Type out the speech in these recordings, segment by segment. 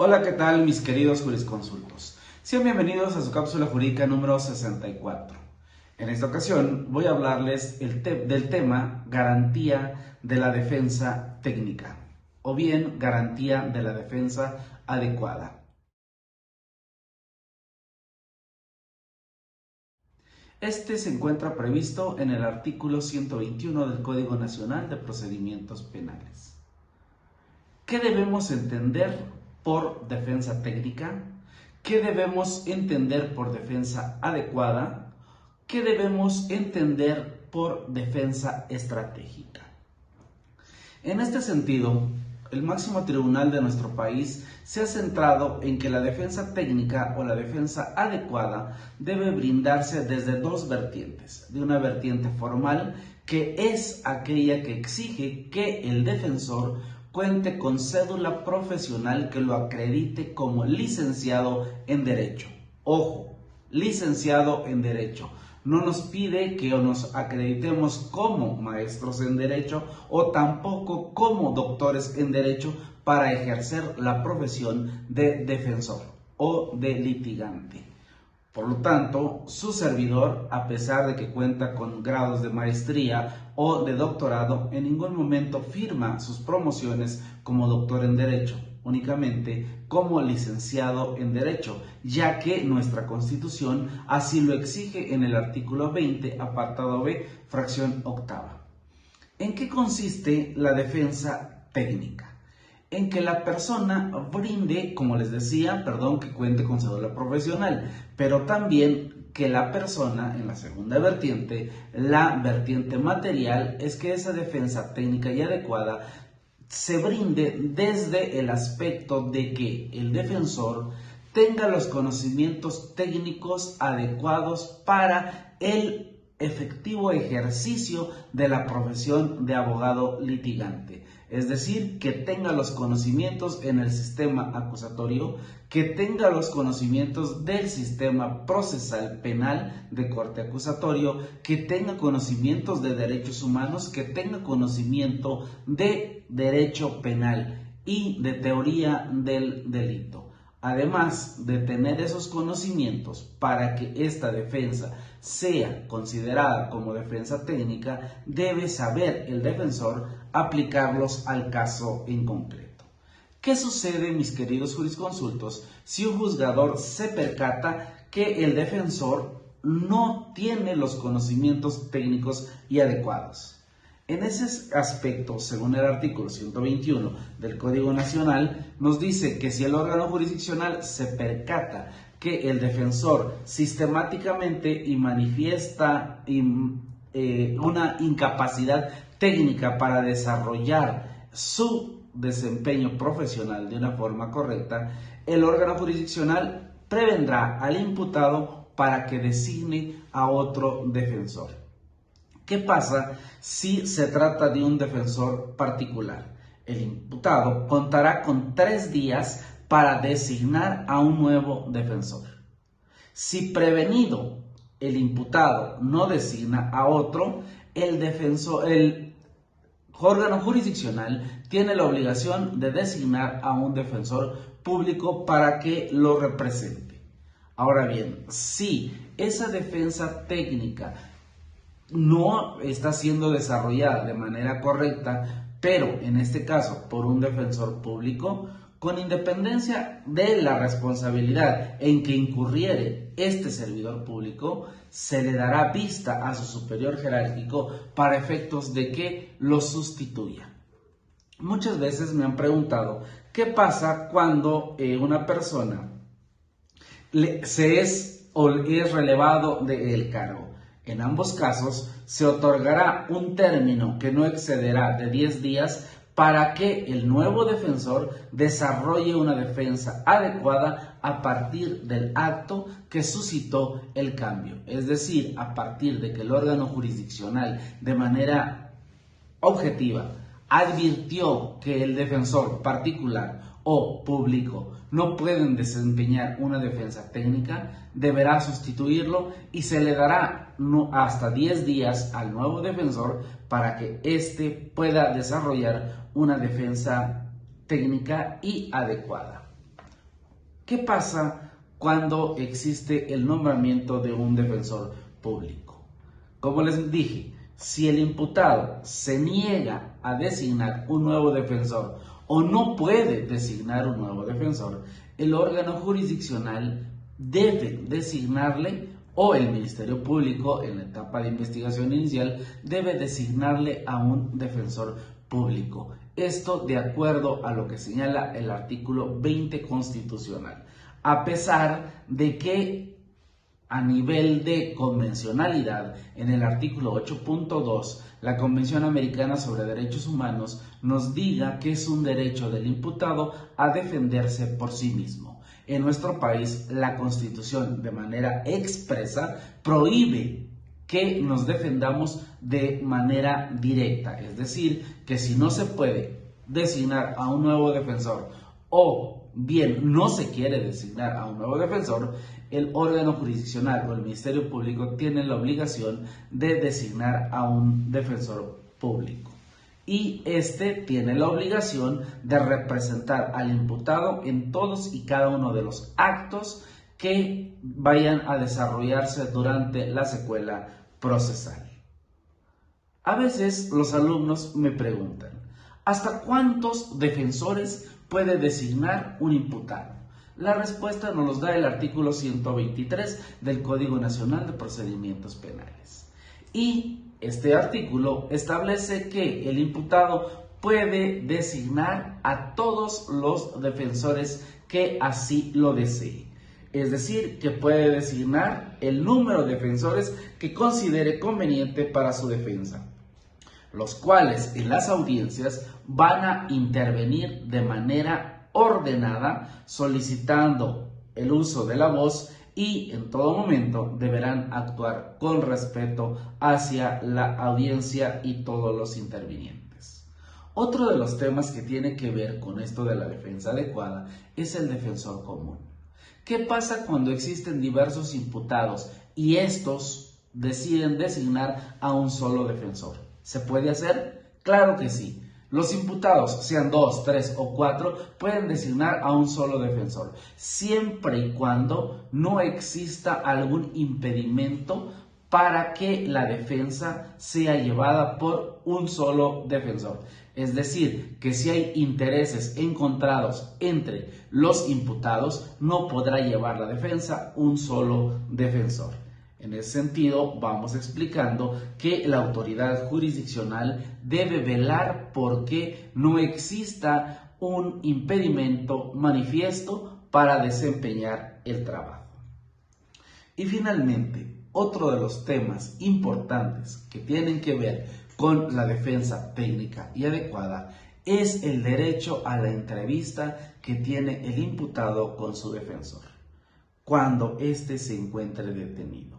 Hola, ¿qué tal mis queridos jurisconsultos? Sean bienvenidos a su cápsula jurídica número 64. En esta ocasión voy a hablarles del tema garantía de la defensa técnica o bien garantía de la defensa adecuada. Este se encuentra previsto en el artículo 121 del Código Nacional de Procedimientos Penales. ¿Qué debemos entender por defensa técnica? ¿Qué debemos entender por defensa adecuada? ¿Qué debemos entender por defensa estratégica? En este sentido, el máximo tribunal de nuestro país se ha centrado en que la defensa técnica o la defensa adecuada debe brindarse desde dos vertientes. De una vertiente formal, que es aquella que exige que el defensor cuente con cédula profesional que lo acredite como licenciado en Derecho. Ojo, licenciado en Derecho. No nos pide que nos acreditemos como maestros en Derecho o tampoco como doctores en Derecho para ejercer la profesión de defensor o de litigante. Por lo tanto, su servidor, a pesar de que cuenta con grados de maestría o de doctorado, en ningún momento firma sus promociones como doctor en Derecho, únicamente como licenciado en Derecho, ya que nuestra Constitución así lo exige en el artículo 20, apartado B, fracción octava. ¿En qué consiste la defensa técnica? En que la persona brinde, como les decía, que cuente con cédula profesional, pero también que la persona, en la segunda vertiente, la vertiente material, es que esa defensa técnica y adecuada se brinde desde el aspecto de que el defensor tenga los conocimientos técnicos adecuados para el efectivo ejercicio de la profesión de abogado litigante. Es decir, que tenga los conocimientos en el sistema acusatorio, que tenga los conocimientos del sistema procesal penal de corte acusatorio, que tenga conocimientos de derechos humanos, que tenga conocimiento de derecho penal y de teoría del delito. Además de tener esos conocimientos para que esta defensa sea considerada como defensa técnica, debe saber el defensor aplicarlos al caso en concreto. ¿Qué sucede, mis queridos jurisconsultos, si un juzgador se percata que el defensor no tiene los conocimientos técnicos y adecuados? En ese aspecto, según el artículo 121 del Código Nacional, nos dice que si el órgano jurisdiccional se percata que el defensor sistemáticamente y manifiesta una incapacidad técnica para desarrollar su desempeño profesional de una forma correcta, el órgano jurisdiccional prevendrá al imputado para que designe a otro defensor. ¿Qué pasa si se trata de un defensor particular? El imputado contará con 3 días para designar a un nuevo defensor. Si prevenido el imputado no designa a otro, el órgano jurisdiccional tiene la obligación de designar a un defensor público para que lo represente. Ahora bien, si esa defensa técnica no está siendo desarrollada de manera correcta, pero en este caso por un defensor público, con independencia de la responsabilidad en que incurriere este servidor público, se le dará vista a su superior jerárquico para efectos de que lo sustituya. Muchas veces me han preguntado, ¿qué pasa cuando una persona es relevado del cargo? En ambos casos se otorgará un término que no excederá de 10 días para que el nuevo defensor desarrolle una defensa adecuada a partir del acto que suscitó el cambio. Es decir, a partir de que el órgano jurisdiccional de manera objetiva advirtió que el defensor particular o público no pueden desempeñar una defensa técnica, deberá sustituirlo y se le dará hasta 10 días al nuevo defensor para que éste pueda desarrollar una defensa técnica y adecuada. ¿Qué pasa cuando existe el nombramiento de un defensor público? Como les dije, si el imputado se niega a designar un nuevo defensor o no puede designar un nuevo defensor, el órgano jurisdiccional debe designarle, o el Ministerio Público en la etapa de investigación inicial debe designarle a un defensor público. Esto de acuerdo a lo que señala el artículo 20 constitucional. A pesar de que a nivel de convencionalidad, en el artículo 8.2, la Convención Americana sobre Derechos Humanos nos diga que es un derecho del imputado a defenderse por sí mismo. En nuestro país, la Constitución de manera expresa prohíbe que nos defendamos de manera directa, es decir, que si no se puede designar a un nuevo defensor o bien no se quiere designar a un nuevo defensor, el órgano jurisdiccional o el Ministerio Público tiene la obligación de designar a un defensor público. Y este tiene la obligación de representar al imputado en todos y cada uno de los actos que vayan a desarrollarse durante la secuela procesal. A veces los alumnos me preguntan, ¿hasta cuántos defensores puede designar un imputado? La respuesta nos los da el artículo 123 del Código Nacional de Procedimientos Penales. Y este artículo establece que el imputado puede designar a todos los defensores que así lo desee. Es decir, que puede designar el número de defensores que considere conveniente para su defensa, los cuales en las audiencias van a intervenir de manera ordenada, solicitando el uso de la voz y en todo momento deberán actuar con respeto hacia la audiencia y todos los intervinientes. Otro de los temas que tiene que ver con esto de la defensa adecuada es el defensor común. ¿Qué pasa cuando existen diversos imputados y estos deciden designar a un solo defensor? ¿Se puede hacer? Claro que sí. Los imputados, sean 2, 3 o 4, pueden designar a un solo defensor, siempre y cuando no exista algún impedimento para que la defensa sea llevada por un solo defensor. Es decir, que si hay intereses encontrados entre los imputados, no podrá llevar la defensa un solo defensor. En ese sentido, vamos explicando que la autoridad jurisdiccional debe velar por que no exista un impedimento manifiesto para desempeñar el trabajo. Y finalmente, otro de los temas importantes que tienen que ver con la defensa técnica y adecuada es el derecho a la entrevista que tiene el imputado con su defensor cuando éste se encuentre detenido.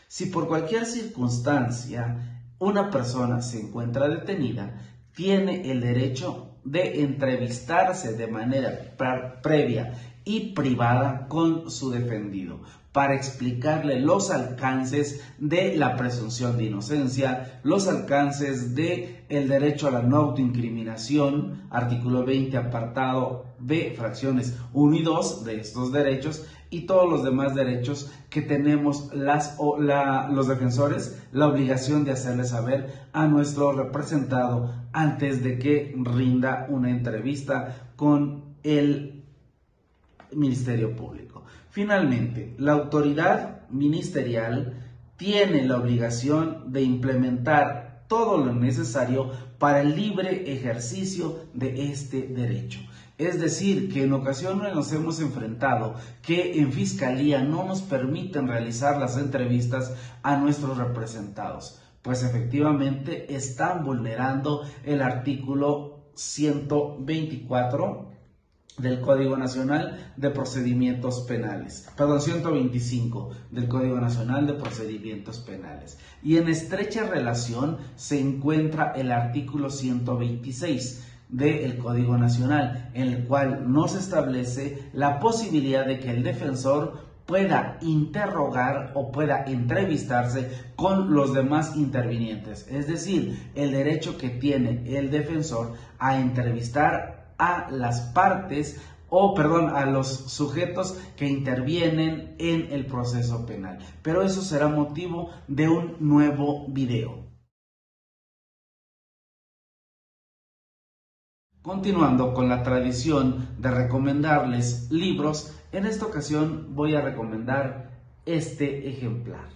Si por cualquier circunstancia una persona se encuentra detenida, tiene el derecho de entrevistarse de manera previa y privada con su defendido para explicarle los alcances de la presunción de inocencia, los alcances del derecho a la no autoincriminación, artículo 20, apartado B, fracciones 1 y 2 de estos derechos, y todos los demás derechos que tenemos los defensores, la obligación de hacerle saber a nuestro representado antes de que rinda una entrevista con el Ministerio Público. Finalmente, la autoridad ministerial tiene la obligación de implementar todo lo necesario para el libre ejercicio de este derecho. Es decir, que en ocasiones nos hemos enfrentado que en Fiscalía no nos permiten realizar las entrevistas a nuestros representados, pues efectivamente están vulnerando el artículo 124 del Código Nacional de Procedimientos Penales, 125 del Código Nacional de Procedimientos Penales. Y en estrecha relación se encuentra el artículo 126 del Código Nacional, en el cual nos establece la posibilidad de que el defensor pueda interrogar o pueda entrevistarse con los demás intervinientes, es decir, el derecho que tiene el defensor a entrevistar a las partes a los sujetos que intervienen en el proceso penal. Pero eso será motivo de un nuevo video. Continuando con la tradición de recomendarles libros, en esta ocasión voy a recomendar este ejemplar.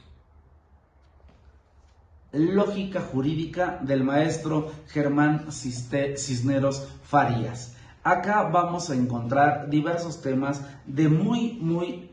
Lógica jurídica del maestro Germán Cisneros Farías. Acá vamos a encontrar diversos temas de muy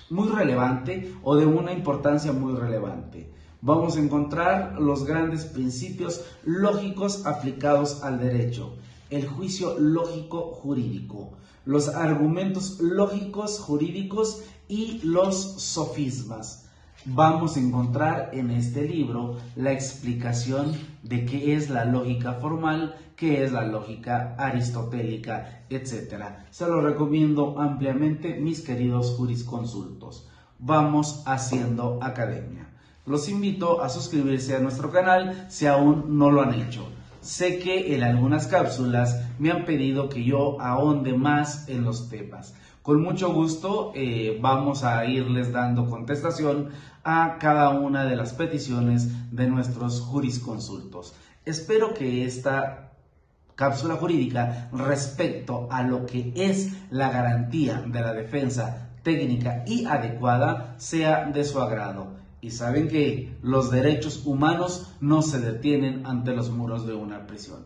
relevante o de una importancia muy relevante. Vamos a encontrar los grandes principios lógicos aplicados al derecho, el juicio lógico jurídico, los argumentos lógicos jurídicos y los sofismas. Vamos a encontrar en este libro la explicación de qué es la lógica formal, qué es la lógica aristotélica, etc. Se lo recomiendo ampliamente, mis queridos jurisconsultos. Vamos haciendo academia. Los invito a suscribirse a nuestro canal si aún no lo han hecho. Sé que en algunas cápsulas me han pedido que yo ahonde más en los temas. Con mucho gusto vamos a irles dando contestación a cada una de las peticiones de nuestros jurisconsultos. Espero que esta cápsula jurídica respecto a lo que es la garantía de la defensa técnica y adecuada sea de su agrado. Y saben que los derechos humanos no se detienen ante los muros de una prisión.